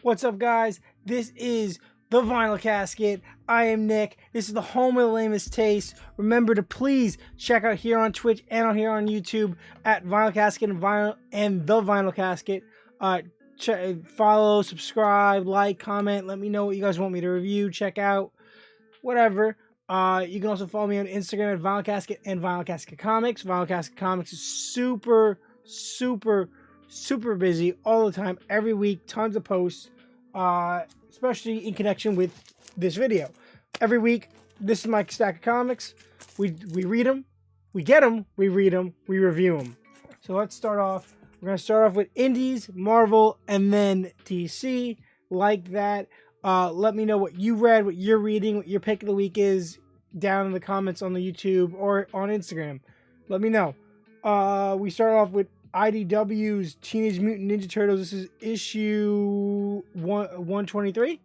What's up, guys? This is the Vinyl Casket. I am Nick. This is the home of the lamest taste. Remember to please check out here on Twitch and on here on YouTube at Vinyl Casket and the Vinyl Casket. Follow, subscribe, like, comment. Let me know what you guys want me to review, check out, whatever. You can also follow me on Instagram at Vinyl Casket and Vinyl Casket Comics. Vinyl Casket Comics is super busy all the time, every week, tons of posts, especially in connection with this video. Every week, this is my stack of comics. We read them, we get them, we read them, we review them. So let's start off. We're going to start off with Indies, Marvel, and then DC, like that. Let me know what you read, what you're reading, what your pick of the week is down in the comments on the YouTube or on Instagram. Let me know. We start off with IDW's Teenage Mutant Ninja Turtles. This is issue 123.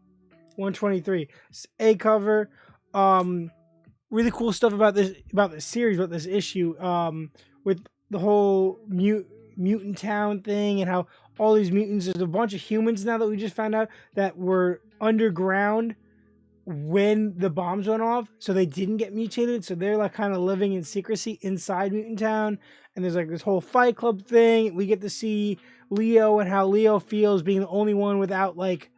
123. It's a cover. Really cool stuff about this series, about this issue. With the whole mutant town thing and how all these mutants. There's a bunch of humans now that we just found out that were underground when the bombs went off, so they didn't get mutated. So they're like kind of living in secrecy inside Mutant Town. And there's like this whole Fight Club thing. We get to see Leo and how Leo feels being the only one without like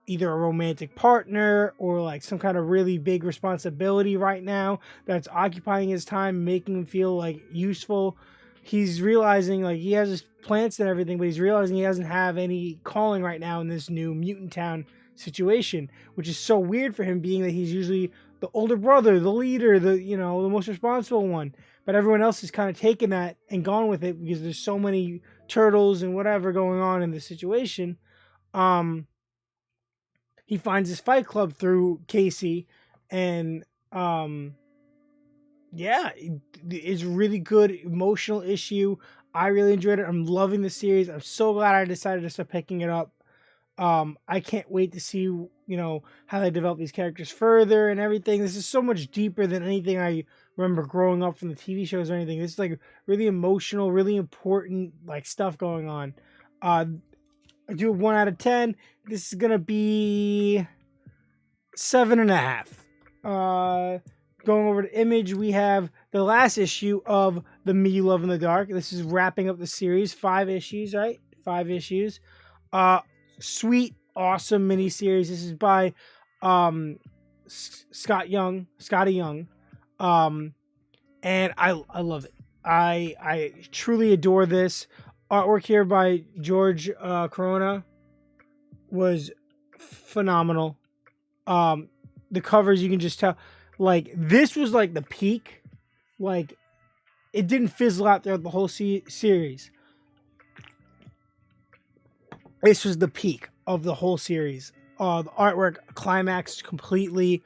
either a romantic partner or like some kind of really big responsibility right now that's occupying his time, making him feel like useful. He's realizing like he has his plants and everything, but he's realizing he doesn't have any calling right now in this new Mutant Town situation, which is so weird for him, being that he's usually the older brother, the leader, the most responsible one. But everyone else has kind of taken that and gone with it because there's so many turtles and whatever going on in the situation. He finds his Fight Club through Casey, and it's really good emotional issue. I really enjoyed it. I'm loving the series. I'm so glad I decided to start picking it up. I can't wait to see, how they develop these characters further and everything. This is so much deeper than anything I remember growing up from the TV shows or anything. This is like really emotional, really important, like stuff going on. I do a 1 out of 10. This is gonna be 7.5. Going over to Image, we have the last issue of the Me You Love in the Dark. This is wrapping up the series. 5 issues, right? 5 issues. Sweet, awesome miniseries. This is by Scotty Young. And I love it. I truly adore this. Artwork here by George Corona was phenomenal. The covers, you can just tell, like, this was like the peak. Like, it didn't fizzle out throughout the whole series. This was the peak of the whole series. The artwork climaxed completely.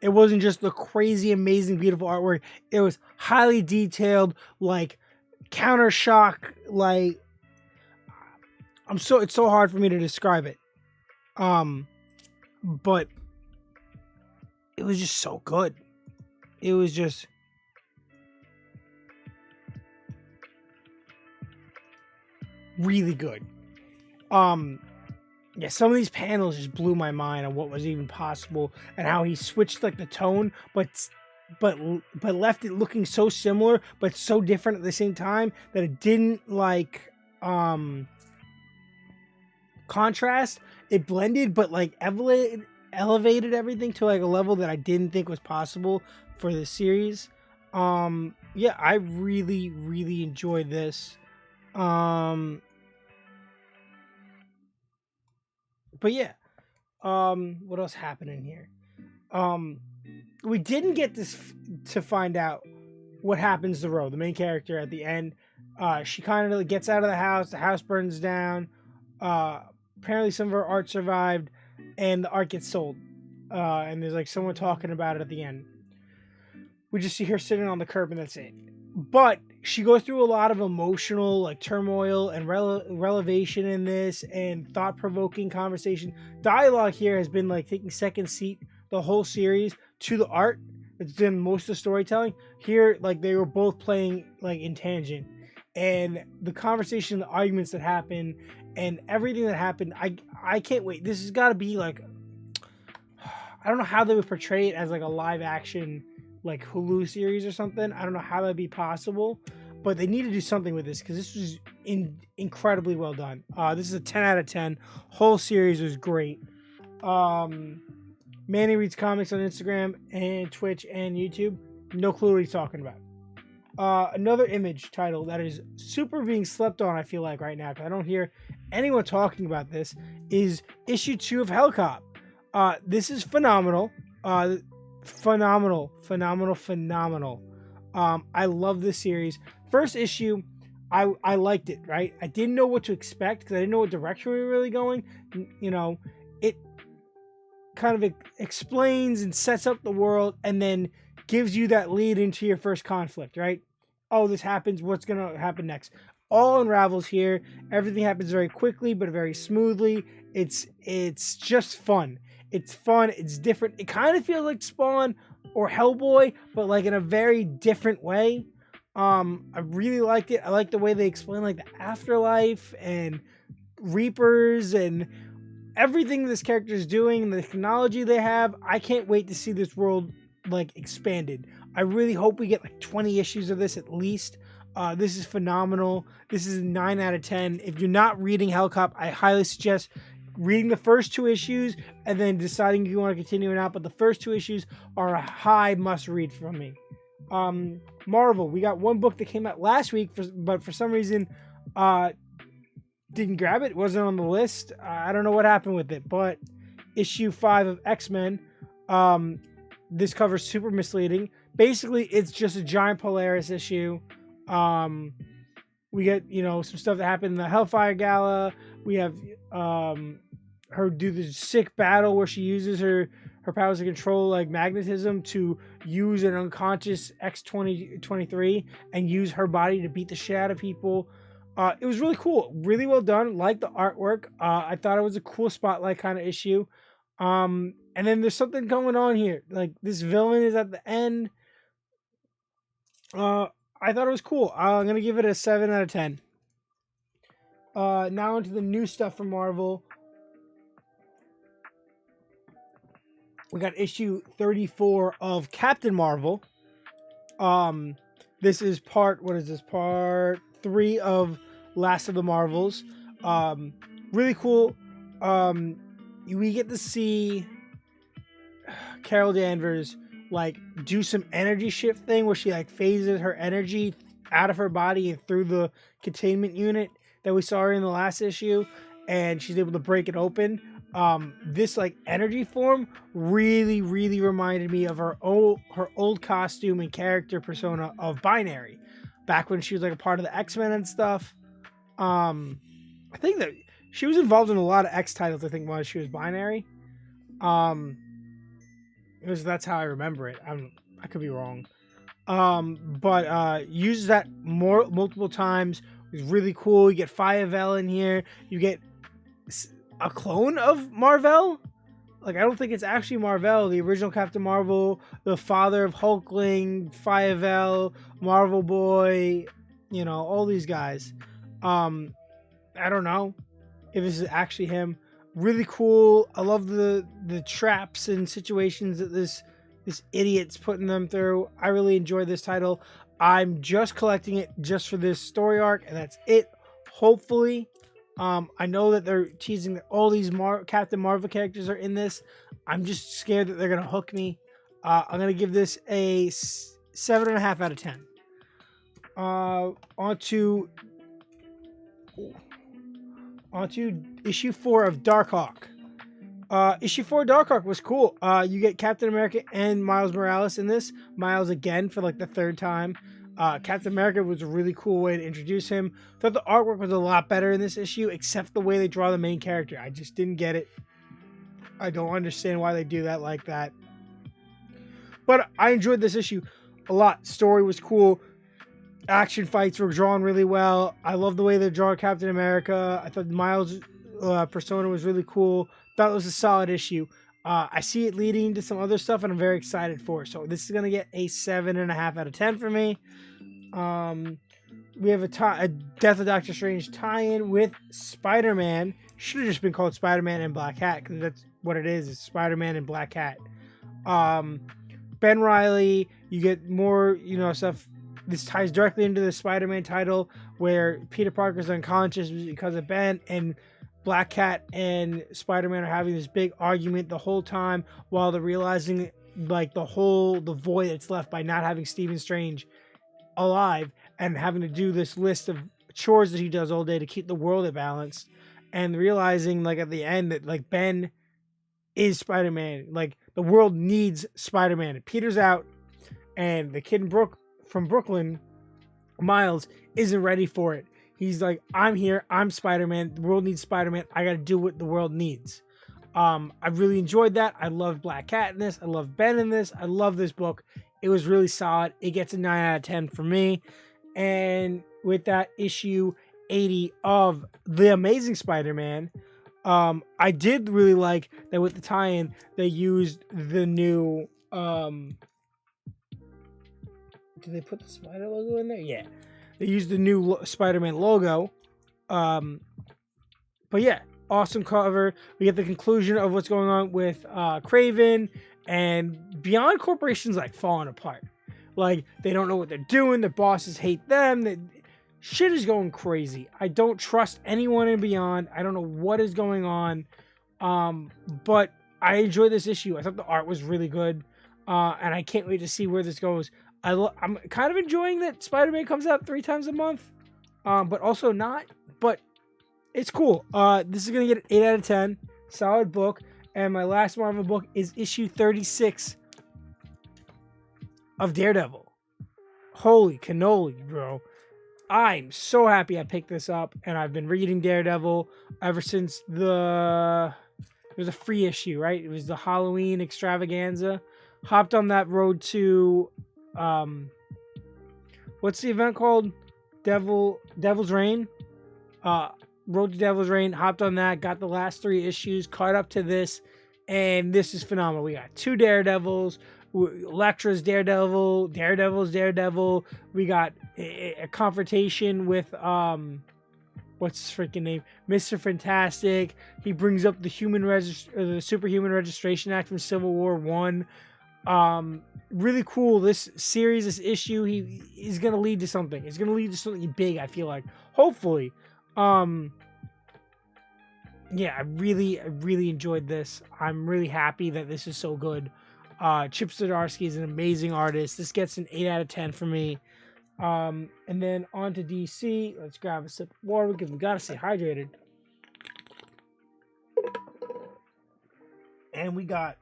It wasn't just the crazy, amazing, beautiful artwork. It was highly detailed, like counter shock. Like, it's so hard for me to describe it. But it was just so good. It was just really good. Some of these panels just blew my mind on what was even possible and how he switched like the tone, but left it looking so similar but so different at the same time that it didn't like contrast. It blended, but like elevated everything to like a level that I didn't think was possible for this series. I really enjoyed this. But yeah, what else happened in here? We didn't get to find out what happens to Ro, the main character, at the end. She kind of gets out of the house burns down. Apparently some of her art survived, and the art gets sold. And there's like someone talking about it at the end. We just see her sitting on the curb, and that's it. But she goes through a lot of emotional like turmoil and revelation in this, and thought-provoking conversation. Dialogue here has been like taking second seat the whole series to the art. It's done most of the storytelling. Here, like, they were both playing like in tangent, and the conversation, the arguments that happen, and everything that happened. I can't wait. This has got to be like, I don't know how they would portray it as like a live action like Hulu series or something. I don't know how that'd be possible, but they need to do something with this because this was incredibly well done. This is a 10 out of 10. Whole series was great. Manny reads comics on Instagram and Twitch and YouTube. No clue what he's talking about. Another Image title that is super being slept on, I feel like, right now, because I don't hear anyone talking about this, is issue 2 of Hellcop. This is phenomenal. Phenomenal. I love this series. First issue, I liked it, right? I didn't know what to expect because I didn't know what direction we were really going. You know, it kind of explains and sets up the world and then gives you that lead into your first conflict, right? Oh, this happens. What's going to happen next? All unravels here. Everything happens very quickly, but very smoothly. It's just fun. It's fun. It's different. It kind of feels like Spawn or Hellboy, but like in a very different way. I really liked it. I like the way they explain like the afterlife and Reapers and everything this character is doing, the technology they have. I can't wait to see this world like expanded. I really hope we get like 20 issues of this at least. This is phenomenal. This is a 9 out of 10. If you're not reading Hellcop, I highly suggest reading the first 2 issues and then deciding if you want to continue or not. But the first 2 issues are a high must read from me. Marvel, we got one book that came out last week, but for some reason didn't grab it. It wasn't on the list. I don't know what happened with it, but issue 5 of X-Men. This cover's super misleading. Basically, it's just a giant Polaris issue. We get, some stuff that happened in the Hellfire Gala. We have her do the sick battle where she uses her powers to control like magnetism to use an unconscious X-23 and use her body to beat the shit out of people. It was really cool, really well done. Like the artwork. I thought it was a cool spotlight kind of issue. And then there's something going on here. Like this villain is at the end. I thought it was cool. I'm gonna give it a 7 out of 10. Now into the new stuff from Marvel. We got issue 34 of Captain Marvel. This is part 3 of Last of the Marvels. Really cool. We get to see Carol Danvers like do some energy shift thing where she like phases her energy out of her body and through the containment unit that we saw her in the last issue, and she's able to break it open. This like energy form really reminded me of her old costume and character persona of Binary back when she was like a part of the X-Men and stuff. I think that she was involved in a lot of X titles, I think, while she was Binary. That's how I remember it. I could be wrong. But uses that multiple times. It was really cool. You get Fayevel in here. You get a clone of Marvel. Like, I don't think it's actually Marvel, the original Captain Marvel, the father of Hulkling, Fayevel, Marvel Boy, all these guys. I don't know if this is actually him. Really cool. I love the traps and situations that this idiot's putting them through. I really enjoy this title. I'm just collecting it just for this story arc, and that's it. Hopefully, I know that they're teasing that all these Captain Marvel characters are in this. I'm just scared that they're gonna hook me. I'm gonna give this a 7.5 out of 10. Onto issue 4 of Darkhawk. Issue 4 of Darkhawk was cool. You get Captain America and Miles Morales in this. Miles again for like the 3rd time. Captain America was a really cool way to introduce him. Thought the artwork was a lot better in this issue, except the way they draw the main character. I just didn't get it. I don't understand why they do that like that. But I enjoyed this issue a lot. Story was cool. Action fights were drawn really well. I love the way they draw Captain America. I thought Miles' persona was really cool. Thought it was a solid issue. I see it leading into some other stuff, and I'm very excited for it. So this is going to get a 7.5 out of 10 for me. we have a Death of Doctor Strange tie-in with Spider-Man. Should have just been called Spider-Man and Black Cat, because that's what it is. It's Spider-Man and Black Cat. Ben Reilly, you get more, stuff. This ties directly into the Spider-Man title, where Peter Parker's unconscious because of Ben, and Black Cat and Spider-Man are having this big argument the whole time, while they're realizing the void that's left by not having Stephen Strange alive, and having to do this list of chores that he does all day to keep the world at balance, and realizing at the end that Ben is Spider-Man. The world needs Spider-Man. Peter's out, and the kid from Brooklyn, Miles, isn't ready for it. He's like, I'm here, I'm Spider-Man, the world needs Spider-Man, I gotta do what the world needs. I really enjoyed that. I love Black Cat in this, I love Ben in this, I love this book. It was really solid. It gets a 9 out of 10 for me. And with that, issue 80 of The Amazing Spider-Man, I did really like that with the tie-in, they used the new... did they put the spider logo in there? Yeah. They used the new Spider-Man logo. But yeah, awesome cover. We get the conclusion of what's going on with Kraven, and Beyond Corporation's falling apart. They don't know what they're doing. Their bosses hate them. Shit is going crazy. I don't trust anyone in Beyond. I don't know what is going on. But I enjoyed this issue. I thought the art was really good. And I can't wait to see where this goes. I'm kind of enjoying that Spider-Man comes out 3 times a month. But also not. But it's cool. This is going to get an 8 out of 10. Solid book. And my last Marvel book is issue 36 of Daredevil. Holy cannoli, bro. I'm so happy I picked this up, and I've been reading Daredevil ever since it was a free issue, right? It was the Halloween extravaganza. Hopped on that road to, what's the event called? Devil's Reign. Road to Devil's Reign. Hopped on that, got the last 3 issues, caught up to this, and this is phenomenal. We got 2 Daredevils. Elektra's Daredevil, Daredevil's Daredevil. We got a confrontation with what's his freaking name, Mr. Fantastic. He brings up the Superhuman Registration Act from Civil War 1. Really cool. This series, this issue, he is gonna lead to something. It's gonna lead to something big, I feel like. Hopefully. Yeah, I really enjoyed this. I'm really happy that this is so good. Chip Zdarsky is an amazing artist. This gets an 8 out of 10 for me. And then on to DC. Let's grab a sip of water because we gotta stay hydrated. And we got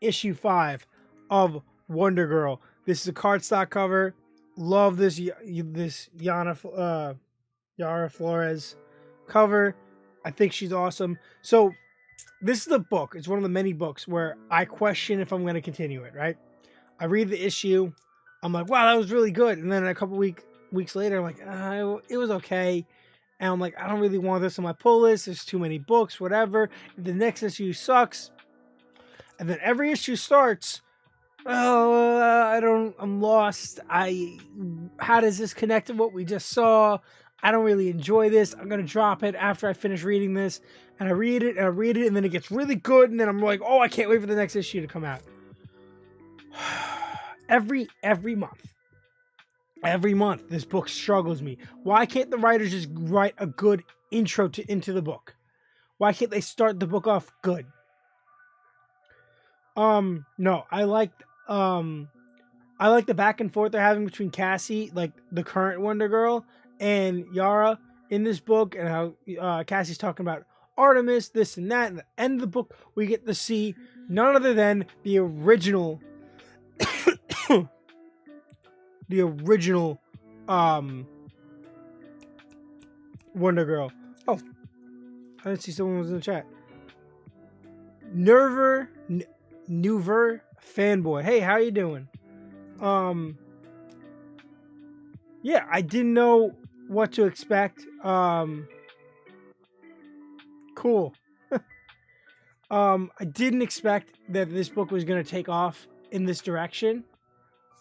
issue 5 of Wonder Girl. This is a cardstock cover. Love this Yara Flores cover. I think she's awesome. So this is the book. It's one of the many books where I question if I'm going to continue it, right? I read the issue. I'm like, wow, that was really good. And then a couple weeks later, I'm like, it was okay. And I'm like, I don't really want this on my pull list. There's too many books, whatever. If the next issue sucks. And then every issue starts. I'm lost. How does this connect to what we just saw? I don't really enjoy this. I'm going to drop it after I finish reading this. And I read it, and then it gets really good. And then I'm like, oh, I can't wait for the next issue to come out. Every month, this book struggles me. Why can't the writers just write a good intro into the book? Why can't they start the book off good? No, I like the back and forth they're having between Cassie, like the current Wonder Girl, and Yara in this book, and how Cassie's talking about Artemis, this and that. And at the end of the book, we get to see none other than the original, Wonder Girl. Oh, I didn't see someone was in the chat. Nuver fanboy. Hey, how you doing? Yeah, I didn't know what to expect. Cool. I didn't expect that this book was going to take off in this direction.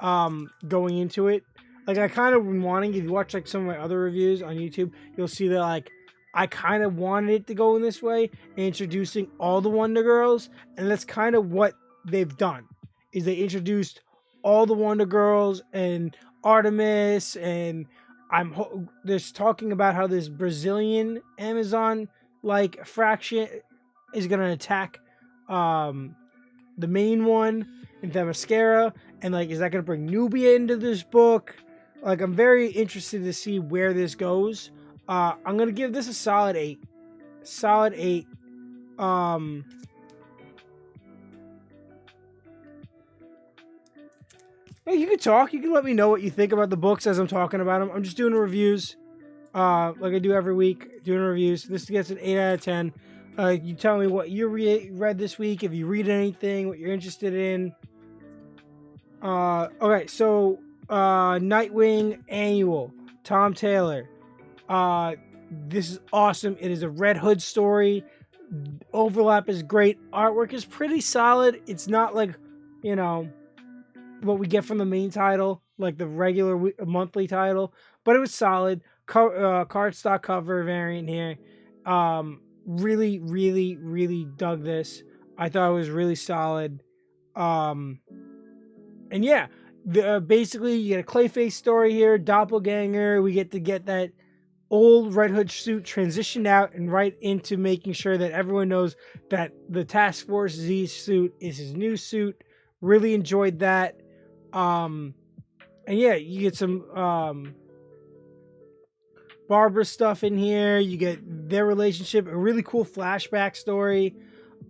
Going into it, Like, I kind of been wanting, if you watch like some of my other reviews on YouTube, you'll see that like I kind of wanted it to go in this way, introducing all the Wonder Girls, and that's kind of what they've done. Is they introduced all the Wonder Girls and Artemis, and there's talking about how this Brazilian Amazon like fraction is gonna attack the main one in Themyscira, and like, is that gonna bring Nubia into this book? Like, I'm very interested to see where this goes. I'm gonna give this a solid 8. Solid 8. Hey, you can talk. You can let me know what you think about the books as I'm talking about them. I'm just doing reviews, like I do every week, doing reviews. This gets an 8 out of 10. You tell me what you read this week, if you read anything, what you're interested in. Okay, so Nightwing Annual, Tom Taylor. This is awesome. It is a Red Hood story. Overlap is great. Artwork is pretty solid. It's not like, you know, what we get from the main title, like the regular monthly title, but it was solid. Cardstock cover variant here. Really, really, really dug this. I thought it was really solid. And yeah, basically you get a Clayface story here, doppelganger. We get to get that old Red Hood suit transitioned out and right into making sure that everyone knows that the Task Force Z suit is his new suit. Really enjoyed that. And yeah, you get some Barbara stuff in here. You get their relationship, a really cool flashback story.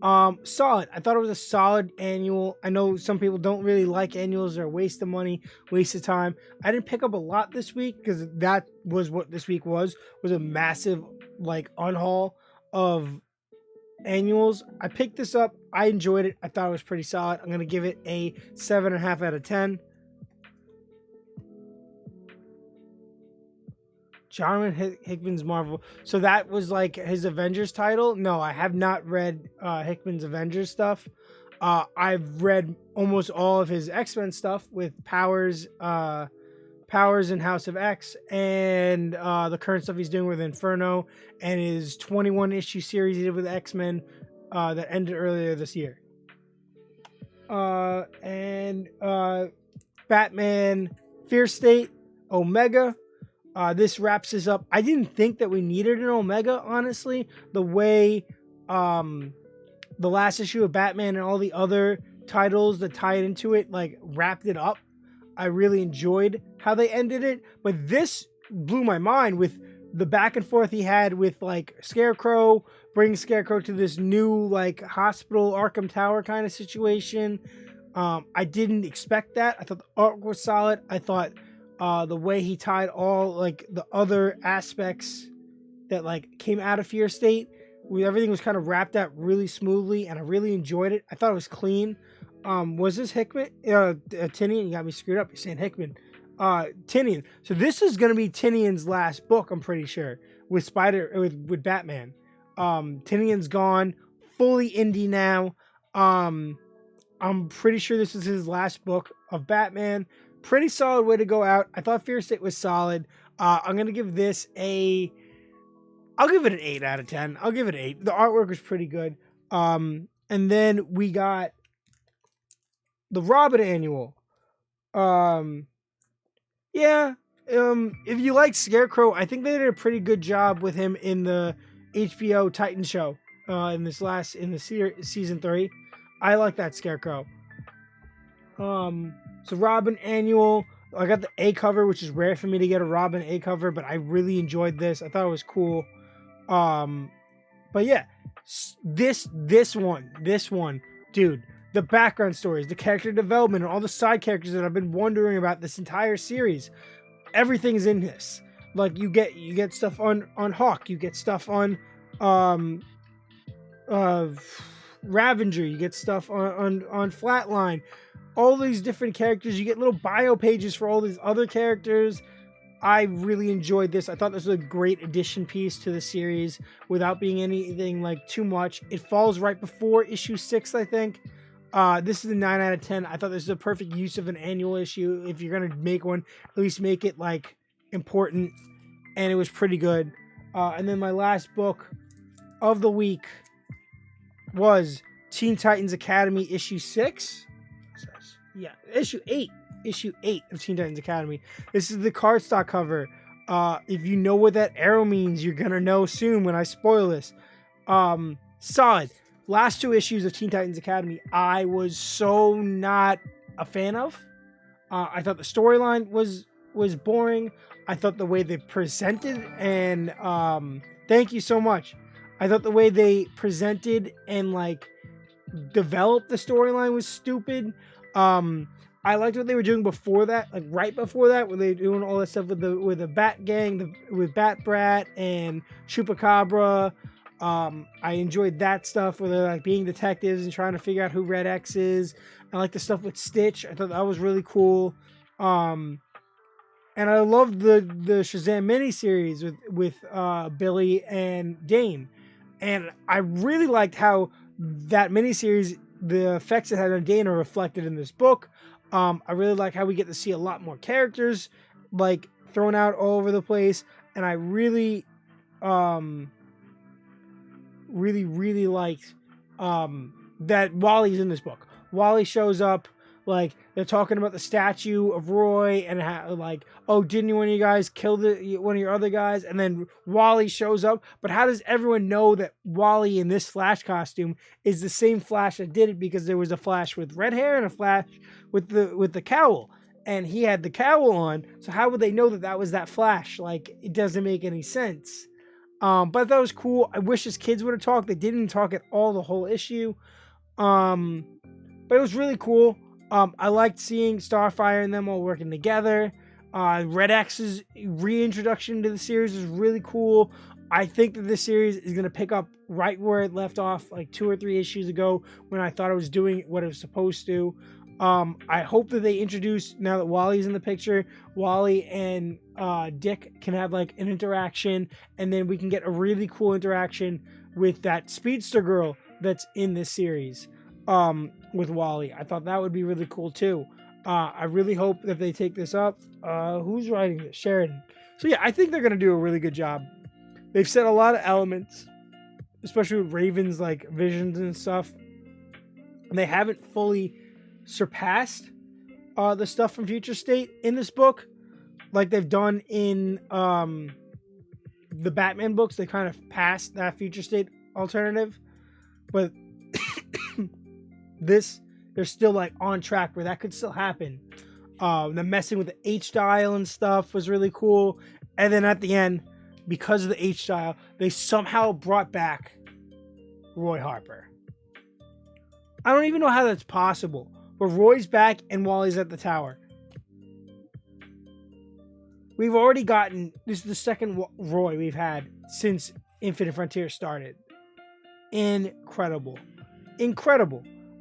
Solid. I thought it was a solid annual. I know some people don't really like annuals. They're a waste of money, waste of time. I didn't pick up a lot this week because that was what this week was a massive like unhaul of annuals. I picked this up. I enjoyed it. I thought it was pretty solid. I'm going to give it a 7.5 out of 10. Jonathan Hickman's Marvel. So that was like his Avengers title. No, I have not read Hickman's Avengers stuff. I've read almost all of his X-Men stuff with Powers and House of X, and the current stuff he's doing with Inferno, and his 21 issue series he did with X-Men that ended earlier this year. And Batman Fear State Omega. This wraps this up. I didn't think that we needed an Omega, honestly. The way the last issue of Batman and all the other titles that tied into it, like, wrapped it up. I really enjoyed how they ended it. But this blew my mind with the back and forth he had with, like, Scarecrow, bringing Scarecrow to this new, like, hospital, Arkham Tower kind of situation. I didn't expect that. I thought the art was solid. I thought the way he tied all like the other aspects that like came out of Fear State, everything was kind of wrapped out really smoothly, and I really enjoyed it. I thought it was clean. Was this Hickman? Tynion? You got me screwed up. You're saying Hickman. Tynion. So this is gonna be Tynion's last book, I'm pretty sure, with with Batman. Tynion's gone, fully indie now. I'm pretty sure this is his last book of Batman. Pretty solid way to go out. I thought Fear State was solid. I'm going to give this I'll give it an 8 out of 10. I'll give it an 8. The artwork was pretty good. And then we got the Robin Annual. Yeah. If you like Scarecrow, I think they did a pretty good job with him in the HBO Titan show in the season 3. I like that Scarecrow. So Robin Annual, I got the A cover, which is rare for me to get a Robin A cover, but I really enjoyed this. I thought it was cool. But yeah, this one, dude, the background stories, the character development, and all the side characters that I've been wondering about this entire series, everything's in this. Like you get stuff on Hawk, you get stuff on Ravenger, you get stuff on Flatline. All these different characters, you get little bio pages for all these other characters. I really enjoyed this. I thought this was a great addition piece to the series without being anything like too much. It falls right before issue 6, I think. This is a 9 out of 10. I thought this is a perfect use of an annual issue. If you're gonna make one, at least make it like important, and it was pretty good. And then my last book of the week was Teen Titans Academy issue 6. Yeah, issue 8. Issue 8 of Teen Titans Academy. This is the cardstock cover. If you know what that arrow means, you're gonna know soon when I spoil this. Solid. Last 2 issues of Teen Titans Academy, I was so not a fan of. I thought the storyline was boring. I thought the way they presented, and thank you so much. I thought the way they presented and like developed the storyline was stupid. I liked what they were doing before that, like right before that, where they were doing all that stuff with the Bat Gang, with Bat Brat and Chupacabra. I enjoyed that stuff where they're like being detectives and trying to figure out who Red X is. I like the stuff with Stitch. I thought that was really cool. And I loved the Shazam miniseries with Billy and Dane. And I really liked how that miniseries, the effects it had on Dane are reflected in this book. I really like how we get to see a lot more characters like thrown out all over the place. And I really liked that Wally's in this book. Wally shows up, like they're talking about the statue of Roy and how, like, oh, didn't one of you guys kill one of your other guys? And then Wally shows up. But how does everyone know that Wally in this Flash costume is the same Flash that did it? Because there was a Flash with red hair and a Flash with the cowl, and he had the cowl on. So how would they know that was that Flash? Like, it doesn't make any sense. But that was cool. I wish his kids would have talked. They didn't talk at all the whole issue. But it was really cool. I liked seeing Starfire and them all working together. Red X's reintroduction to the series is really cool. I think that this series is going to pick up right where it left off like 2 or 3 issues ago when I thought it was doing what it was supposed to. I hope that they introduce, now that Wally's in the picture, Wally and Dick can have like an interaction, and then we can get a really cool interaction with that speedster girl that's in this series with Wally. I thought that would be really cool too. I really hope that they take this up. Who's writing this? Sheridan. So yeah, I think they're going to do a really good job. They've set a lot of elements, especially with Raven's like visions and stuff. And they haven't fully surpassed the stuff from Future State in this book like they've done in the Batman books. They kind of passed that Future State alternative, but this, they're still like on track where that could still happen. The messing with the H-Dial and stuff was really cool. And then at the end, because of the H-Dial, they somehow brought back Roy Harper. I don't even know how that's possible. But Roy's back and Wally's at the tower. We've already gotten, this is the second Roy we've had since Infinite Frontier started. Incredible.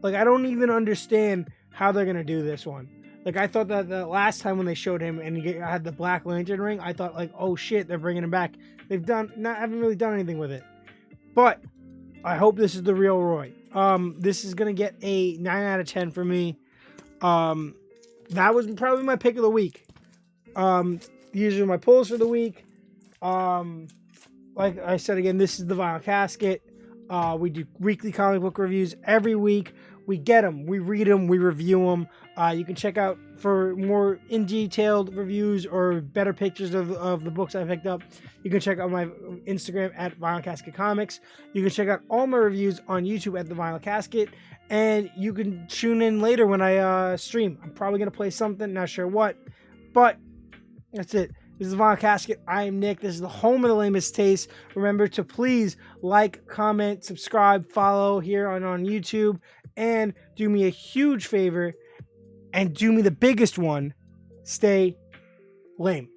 Like, I don't even understand how they're going to do this one. Like, I thought that the last time when they showed him and he had the Black Lantern ring, I thought like, oh shit, they're bringing him back. Haven't really done anything with it. But I hope this is the real Roy. This is going to get a 9 out of 10 for me. That was probably my pick of the week. These are my pulls for the week. Like I said again, this is the Vinyl Casket. We do weekly comic book reviews every week. We get them, we read them, we review them. You can check out for more in-detailed reviews or better pictures of the books I picked up. You can check out my Instagram at Vinyl Casket Comics. You can check out all my reviews on YouTube at The Vinyl Casket. And you can tune in later when I stream. I'm probably going to play something, not sure what. But that's it. This is The Vinyl Casket. I am Nick. This is the home of the lamest taste. Remember to please like, comment, subscribe, follow here on YouTube. And do me a huge favor and do me the biggest one. Stay lame.